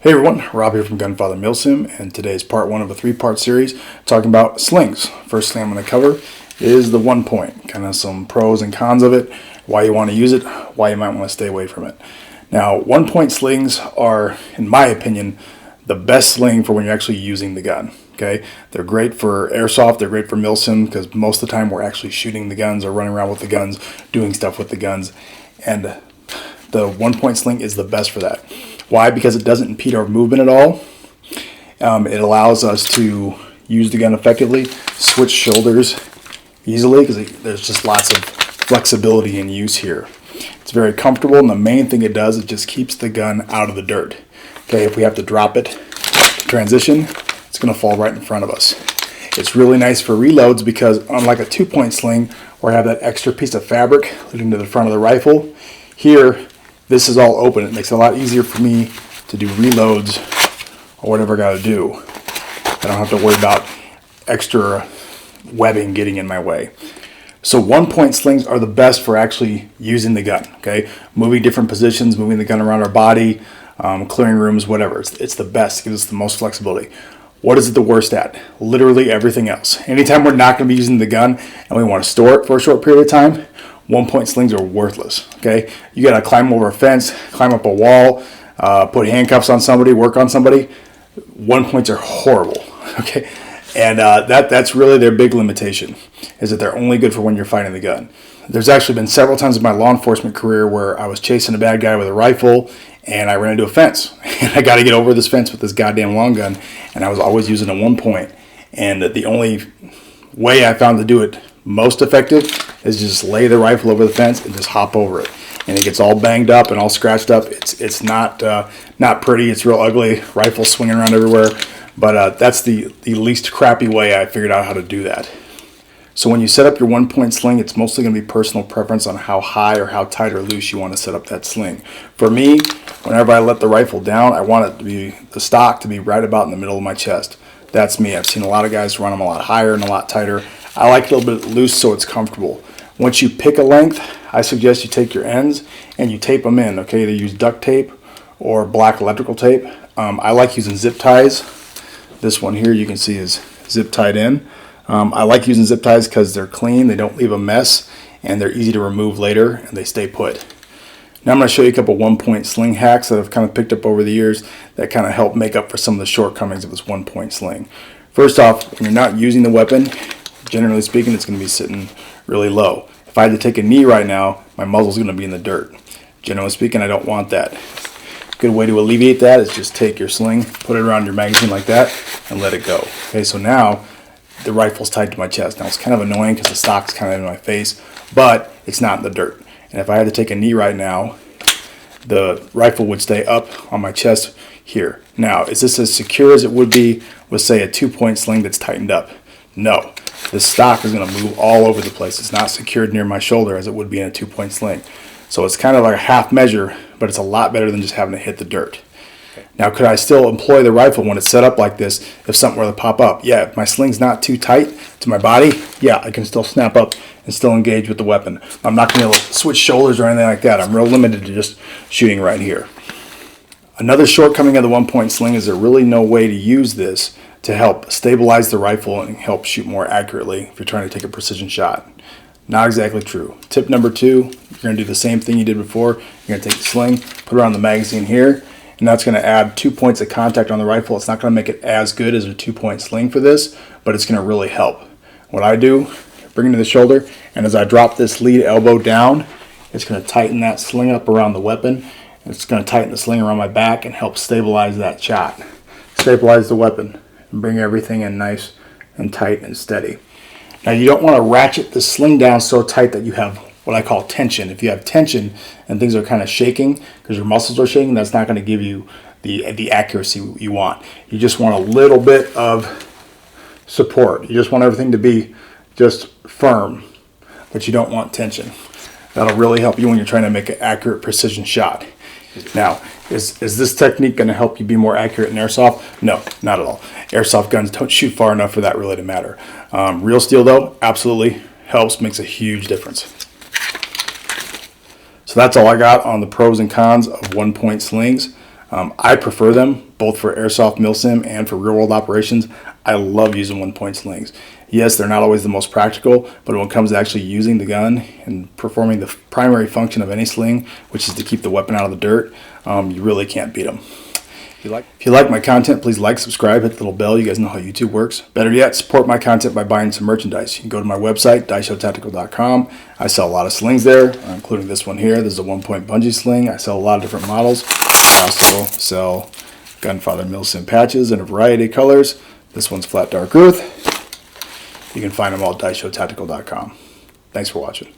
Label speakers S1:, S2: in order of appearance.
S1: Hey everyone, Rob here from Gunfather Milsim, and today's part one of a three-part series talking about slings. First thing I'm going to cover is the 1 point, kind of some pros and cons of it, why you want to use it, why you might want to stay away from it. Now, 1 point slings are, in my opinion, the best sling for when you're actually using the gun. Okay, they're great for airsoft, they're great for Milsim, because most of the time we're actually shooting the guns or running around with the guns, doing stuff with the guns, and the 1 point sling is the best for that. Why? Because it doesn't impede our movement at all. It allows us to use the gun effectively, switch shoulders easily, because there's just lots of flexibility in use here. It's very comfortable, and the main thing it does is just keeps the gun out of the dirt. Okay, if we have to drop it to transition, it's going to fall right in front of us. It's really nice for reloads because unlike a 2 point sling where I have that extra piece of fabric leading to the front of the rifle, here this is all open. It makes it a lot easier for me to do reloads or whatever I got to do. I don't have to worry about extra webbing getting in my way. So 1 point slings are the best for actually using the gun. Okay, moving different positions, moving the gun around our body, clearing rooms, whatever. It's the best. It gives us the most flexibility. What is it the worst at? Literally everything else. Anytime we're not going to be using the gun and we want to store it for a short period of time, 1 point slings are worthless. Okay, you got to climb over a fence, climb up a wall, put handcuffs on somebody, work on somebody. 1 points are horrible. Okay, and that's really their big limitation, is that they're only good for when you're fighting the gun. There's actually been several times in my law enforcement career where I was chasing a bad guy with a rifle and I ran into a fence. And I got to get over this fence with this goddamn long gun, and I was always using a 1 point. And the only way I found to do it most effective is just lay the rifle over the fence and just hop over it. And it gets all banged up and all scratched up. It's not pretty. It's real ugly. Rifle swinging around everywhere. But that's the least crappy way I figured out how to do that. So when you set up your 1 point sling, it's mostly going to be personal preference on how high or how tight or loose you want to set up that sling. For me, whenever I let the rifle down, I want it to be the stock to be right about in the middle of my chest. That's me. I've seen a lot of guys run them a lot higher and a lot tighter. I like it a little bit loose so it's comfortable. Once you pick a length, I suggest you take your ends and you tape them in. Okay, either use duct tape or black electrical tape. I like using zip ties. This one here you can see is zip tied in. I like using zip ties because they're clean, they don't leave a mess, and they're easy to remove later, and they stay put. Now I'm going to show you a couple 1 point sling hacks that I've kind of picked up over the years that kind of help make up for some of the shortcomings of this 1 point sling. First off, when you're not using the weapon, generally speaking, it's going to be sitting really low. If I had to take a knee right now, my muzzle's going to be in the dirt. Generally speaking, I don't want that. A good way to alleviate that is just take your sling, put it around your magazine like that, and let it go. Okay, so now the rifle's tied to my chest. Now it's kind of annoying because the stock's kind of in my face, but it's not in the dirt. And if I had to take a knee right now, the rifle would stay up on my chest here. Now, is this as secure as it would be with, say, a 2 point sling that's tightened up? No. The stock is going to move all over the place. It's not secured near my shoulder as it would be in a 2 point sling. So it's kind of like a half measure, but it's a lot better than just having to hit the dirt. Now, could I still employ the rifle when it's set up like this if something were to pop up? Yeah, if my sling's not too tight to my body, yeah, I can still snap up and still engage with the weapon. I'm not going to be able to switch shoulders or anything like that. I'm real limited to just shooting right here. Another shortcoming of the 1 point sling is there's really no way to use this to help stabilize the rifle and help shoot more accurately if you're trying to take a precision shot. Not exactly true. Tip number 2, you're going to do the same thing you did before. You're going to take the sling, put it around the magazine here, and that's going to add 2 points of contact on the rifle. It's not going to make it as good as a 2 point sling for this, but it's going to really help. What I do, bring it to the shoulder, and as I drop this lead elbow down, it's going to tighten that sling up around the weapon. It's going to tighten the sling around my back and help stabilize that shot. Stabilize the weapon and bring everything in nice and tight and steady. Now you don't want to ratchet the sling down so tight that you have what I call tension. If you have tension and things are kind of shaking because your muscles are shaking, that's not going to give you the accuracy you want. You just want a little bit of support. You just want everything to be just firm, but you don't want tension. That'll really help you when you're trying to make an accurate precision shot. Now, is this technique going to help you be more accurate in airsoft? No, not at all. Airsoft guns don't shoot far enough for that really to matter. Real steel, though, absolutely helps, makes a huge difference. So that's all I got on the pros and cons of 1 point slings. I prefer them both for airsoft milsim and for real world operations. I love using 1-point slings. Yes, they're not always the most practical, but when it comes to actually using the gun and performing the primary function of any sling, which is to keep the weapon out of the dirt, you really can't beat them. If you like my content, please like, subscribe, hit the little bell. You guys know how YouTube works. Better yet, support my content by buying some merchandise. You can go to my website, dieshowtactical.com. I sell a lot of slings there, including this one here. This is a 1-point bungee sling. I sell a lot of different models. I also sell Gunfather Milsim patches in a variety of colors. This one's flat dark earth. You can find them all at dieshowtactical.com. Thanks for watching.